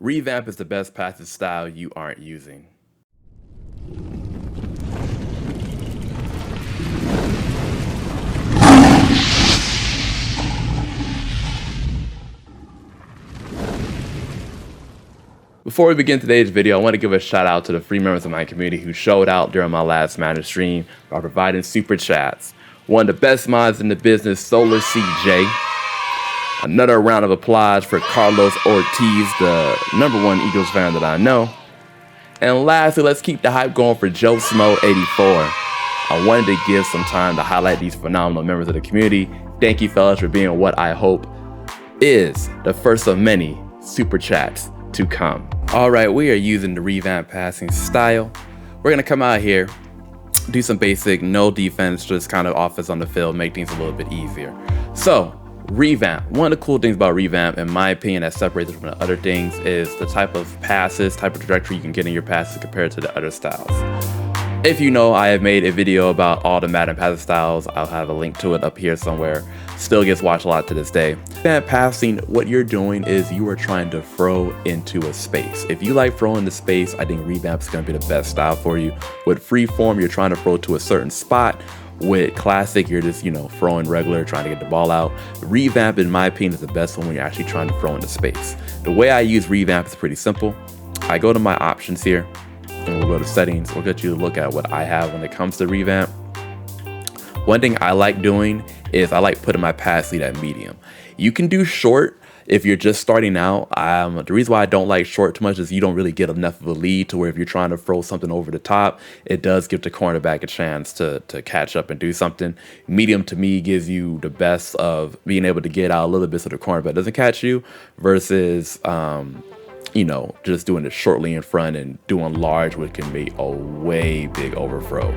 Revamp is the best passage style you aren't using. Before we begin today's video, I want to give a shout out to the free members of my community who showed out during my last Madden stream by providing super chats. One of the best mods in the business, Solar CJ. Another round of applause for Carlos Ortiz, the #1 Eagles fan that I know. And lastly, let's keep the hype going for Joe Smo 84. I wanted to give some time to highlight these phenomenal members of the community. Thank you fellas for being what I hope is the first of many super chats to come. All right, we are using the Revamp passing style. We're gonna come out here, do some basic no defense, just kind of offense on the field, make things a little bit easier. So Revamp, one of the cool things about Revamp, in my opinion, that separates it from the other things, is the type of passes, type of trajectory you can get in your passes compared to the other styles. If you know, I have made a video about all the Madden passing styles. I'll have a link to it up here somewhere. Still gets watched a lot to this day. Revamp passing, what you're doing is you are trying to throw into a space. If you like throwing into space, I think Revamp is going to be the best style for you. With freeform, you're trying to throw to a certain spot. With classic, you're just, throwing regular, trying to get the ball out. Revamp, in my opinion, is the best one when you're actually trying to throw into space. The way I use Revamp is pretty simple. I go to my options here, and we'll go to settings. We'll get you to look at what I have when it comes to Revamp. One thing I like doing is I like putting my pass lead at medium. You can do short if you're just starting out. The reason why I don't like short too much is you don't really get enough of a lead to where if you're trying to throw something over the top, it does give the cornerback a chance to catch up and do something. Medium to me gives you the best of being able to get out a little bit so the cornerback doesn't catch you versus just doing it shortly in front and doing large, which can be a way big overthrow.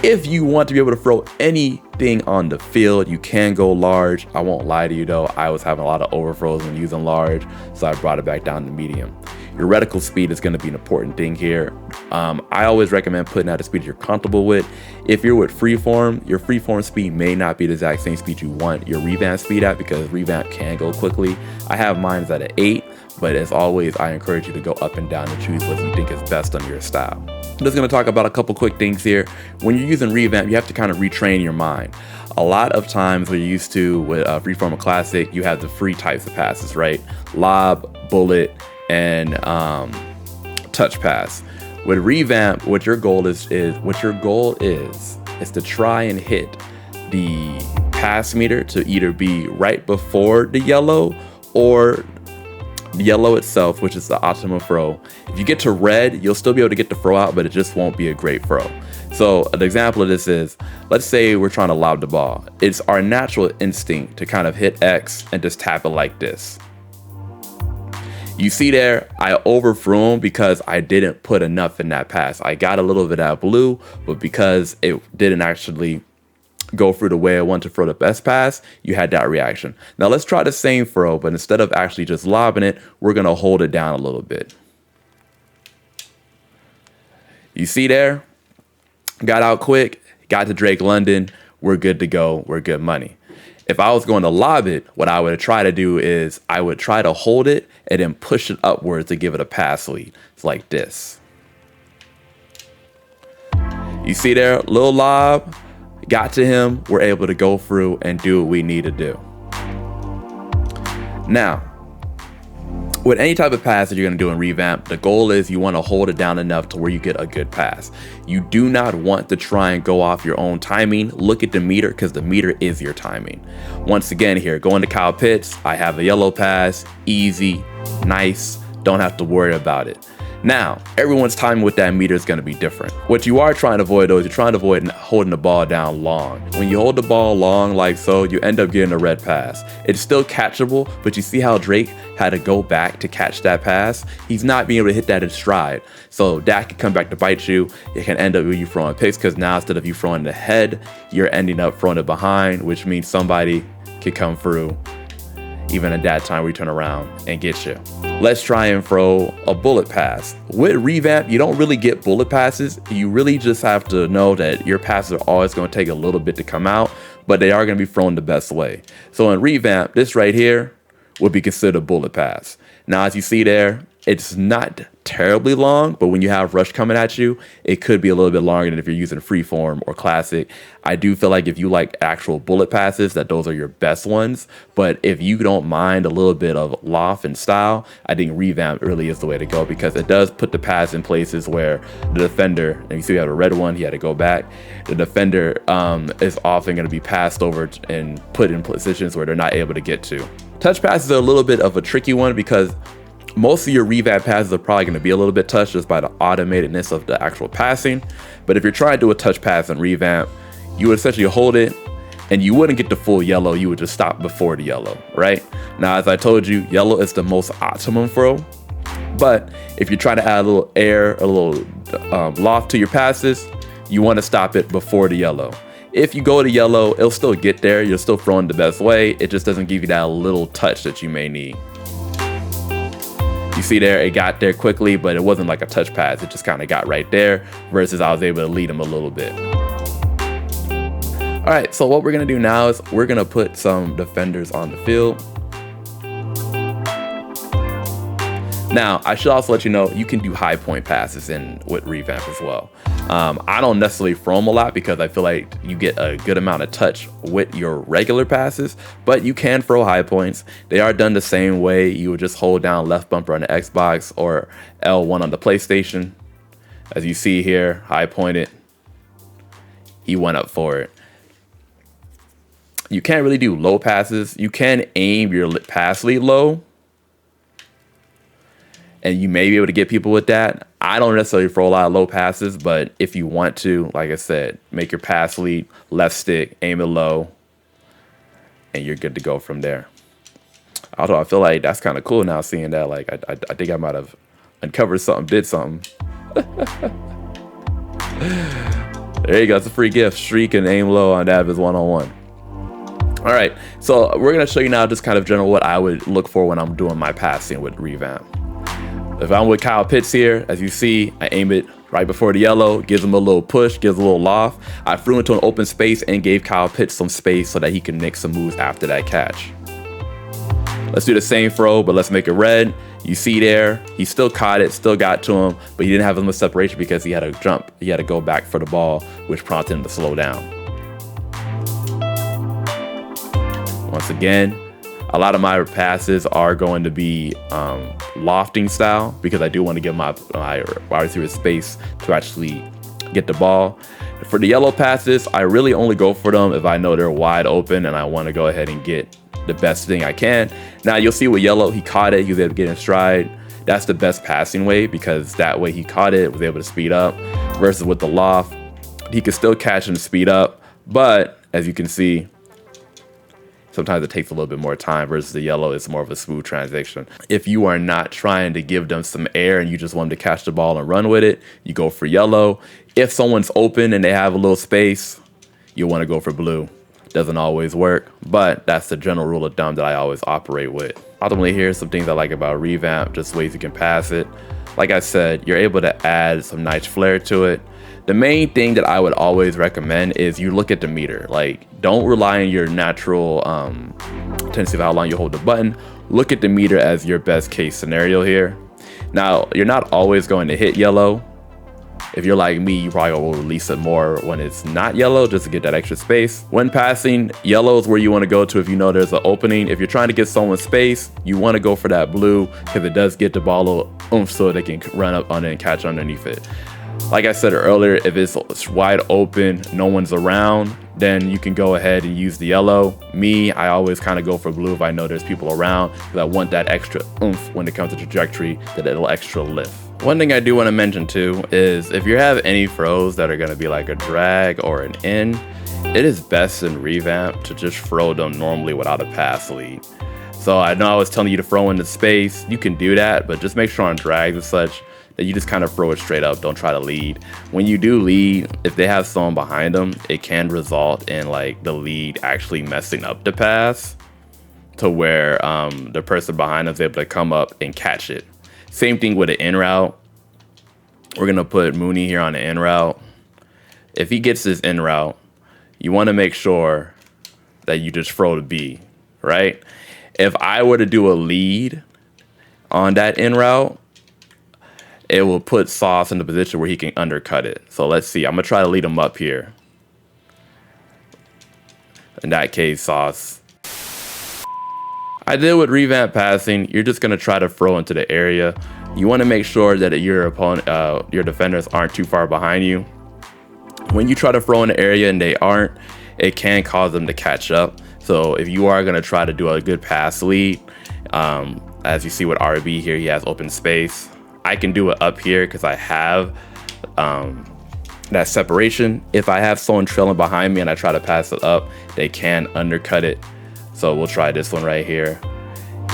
If you want to be able to throw anything on the field, you can go large. I won't lie to you though, I was having a lot of overthrows when using large, so I brought it back down to medium. Your reticle speed is going to be an important thing here. I always recommend putting out a speed you're comfortable with. If you're with freeform, your freeform speed may not be the exact same speed you want your Revamp speed at, because Revamp can go quickly. I have mine at an 8, but as always, I encourage you to go up and down and choose what you think is best on your style. I'm just going to talk about a couple quick things here. When you're using Revamp, you have to kind of retrain your mind. A lot of times we're used to with freeform or classic, you have the free types of passes, right? Lob, bullet, and touch pass. With Revamp, what your goal is to try and hit the pass meter to either be right before the yellow or the yellow itself, which is the optimal throw. If you get to red, you'll still be able to get the throw out, but it just won't be a great throw. So an example of this is, let's say we're trying to lob the ball. It's our natural instinct to kind of hit X and just tap it like this. You see there, I overthrew him because I didn't put enough in that pass. I got a little bit out of blue, but because it didn't actually go through the way I want to throw the best pass, you had that reaction. Now let's try the same throw, but instead of actually just lobbing it, we're gonna hold it down a little bit. You see there? Got out quick, got to Drake London, we're good to go, we're good money. If I was going to lob it, what I would try to do is I would try to hold it and then push it upwards to give it a pass lead. It's like this. You see there, little lob, got to him, we're able to go through and do what we need to do. Now, with any type of pass that you're going to do in Revamp, the goal is you want to hold it down enough to where you get a good pass. You do not want to try and go off your own timing. Look at the meter, because the meter is your timing. Once again here, going to Kyle Pitts, I have a yellow pass, easy, nice, don't have to worry about it. Now, everyone's timing with that meter is going to be different. What you are trying to avoid though is you're trying to avoid holding the ball down long. When you hold the ball long like so, you end up getting a red pass. It's still catchable, but you see how Drake had to go back to catch that pass? He's not being able to hit that in stride. So that can come back to bite you. It can end up with you throwing picks, because now instead of you throwing the head, you're ending up throwing it behind, which means somebody could come through even at that time we turn around and get you. Let's try and throw a bullet pass. With Revamp, you don't really get bullet passes. You really just have to know that your passes are always going to take a little bit to come out, but they are going to be thrown the best way. So in Revamp, this right here would be considered a bullet pass. Now, as you see there, It's not terribly long, but when you have rush coming at you, it could be a little bit longer than if you're using freeform or classic. I do feel like if you like actual bullet passes, that those are your best ones. But if you don't mind a little bit of loft and style, I think Revamp really is the way to go, because it does put the pass in places where the defender, and you see we have a red one, he had to go back. The defender is often going to be passed over and put in positions where they're not able to get to. Touch passes are a little bit of a tricky one because most of your revamp passes are probably going to be a little bit touched just by the automatedness of the actual passing. But if you're trying to do a touch pass in revamp, you would essentially hold it and you wouldn't get the full yellow. You would just stop before the yellow, right? Now, as I told you, yellow is the most optimum throw. But if you're trying to add a little air, a little loft to your passes, you want to stop it before the yellow. If you go to yellow, it'll still get there. You're still throwing the best way. It just doesn't give you that little touch that you may need. You see there, it got there quickly, but it wasn't like a touch pass. It just kind of got right there versus I was able to lead him a little bit. All right, so what we're gonna do now is we're gonna put some defenders on the field. Now, I should also let you know, you can do high point passes with Revamp as well. I don't necessarily throw them a lot because I feel like you get a good amount of touch with your regular passes, but you can throw high points. They are done the same way. You would just hold down left bumper on the Xbox or L1 on the PlayStation. As you see here, high pointed, he went up for it. You can't really do low passes. You can aim your pass lead low, and you may be able to get people with that. I don't necessarily throw a lot of low passes, but if you want to, like I said, make your pass lead left stick, aim it low, and you're good to go from there. Although I feel like that's kind of cool now, seeing that. Like I think I might have uncovered something, did something. There you go. It's a free gift. Streak and aim low on that is one-on-one. All right, so we're gonna show you now just kind of general what I would look for when I'm doing my passing with Revamp. If I'm with Kyle Pitts here, as you see, I aim it right before the yellow, gives him a little push, gives a little loft. I threw into an open space and gave Kyle Pitts some space so that he can make some moves after that catch. Let's do the same throw, but let's make it red. You see there, he still caught it, still got to him, but he didn't have as much separation because he had to jump. He had to go back for the ball, which prompted him to slow down. Once again, a lot of my passes are going to be lofting style because I do want to give my wide receiver space to actually get the ball. For the yellow passes, I really only go for them if I know they're wide open and I want to go ahead and get the best thing I can. Now you'll see with yellow, he caught it, he was able to get in stride. That's the best passing way because that way he caught it, was able to speed up, versus with the loft, he could still catch and speed up, but as you can see, sometimes it takes a little bit more time versus the yellow is more of a smooth transition. If you are not trying to give them some air and you just want them to catch the ball and run with it, you go for yellow. If someone's open and they have a little space, you want to go for blue. Doesn't always work, but that's the general rule of thumb that I always operate with. Ultimately, here's some things I like about Revamp, just ways you can pass it. Like I said, you're able to add some nice flair to it. The main thing that I would always recommend is you look at the meter. Like, don't rely on your natural tendency of how long you hold the button. Look at the meter as your best case scenario here. Now, you're not always going to hit yellow. If you're like me, you probably will release it more when it's not yellow just to get that extra space. When passing, yellow is where you want to go to if you know there's an opening. If you're trying to get someone space, you want to go for that blue because it does get the ball a little oomph so they can run up on it and catch underneath it. Like I said earlier, if it's wide open, no one's around, then you can go ahead and use the yellow. Me, I always kind of go for blue if I know there's people around because I want that extra oomph when it comes to trajectory, that little extra lift. One thing I do want to mention too is if you have any throws that are going to be like a drag or an in, it is best in Revamp to just throw them normally without a pass lead. So I know I was telling you to throw into space. You can do that, but just make sure on drags and such that you just kind of throw it straight up. Don't try to lead. When you do lead, if they have someone behind them, it can result in like the lead actually messing up the pass to where the person behind them is able to come up and catch it. Same thing with the in route. We're gonna put Mooney here on the in route. If he gets this in route, you want to make sure that you just throw the B, right? If I were to do a lead on that in route, it will put Sauce in the position where he can undercut it. So let's see. I'm going to try to lead him up here. In that case, Sauce. I did with Revamp passing. You're just going to try to throw into the area. You want to make sure that your opponent, your defenders aren't too far behind you. When you try to throw in the area and they aren't, it can cause them to catch up. So if you are going to try to do a good pass lead, as you see with RB here, he has open space. I can do it up here because I have that separation. If I have someone trailing behind me and I try to pass it up, they can undercut it. So we'll try this one right here.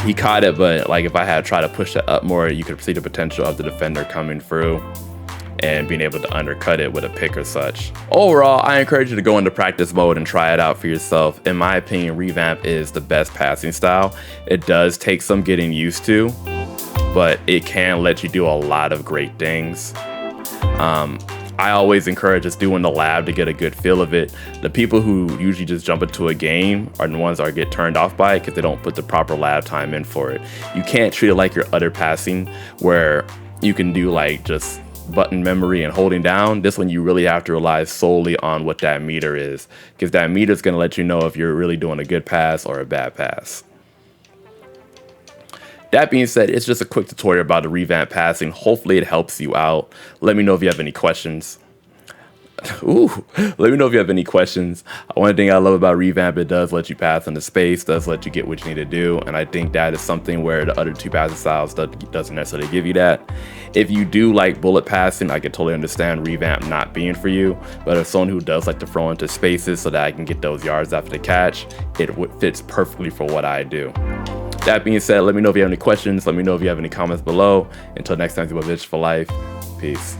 He caught it, but like if I had tried to push it up more, you could see the potential of the defender coming through and being able to undercut it with a pick or such. Overall, I encourage you to go into practice mode and try it out for yourself. In my opinion, Revamp is the best passing style. It does take some getting used to, but it can let you do a lot of great things. I always encourage us doing the lab to get a good feel of it. The people who usually just jump into a game are the ones that get turned off by it because they don't put the proper lab time in for it. You can't treat it like your other passing where you can do like just button memory and holding down. This one you really have to rely solely on what that meter is, because that meter is going to let you know if you're really doing a good pass or a bad pass. That being said, it's just a quick tutorial about the Revamp passing. Hopefully it helps you out. Let me know if you have any questions. Let me know if you have any questions. One thing I love about Revamp, it does let you pass into space, does let you get what you need to do, and I think that is something where the other two passing styles doesn't necessarily give you that. If you do like bullet passing, I can totally understand Revamp not being for you, but as someone who does like to throw into spaces so that I can get those yards after the catch, it fits perfectly for what I do. That being said, let me know if you have any questions. Let me know if you have any comments below. Until next time, it's Viciouss for Life. Peace.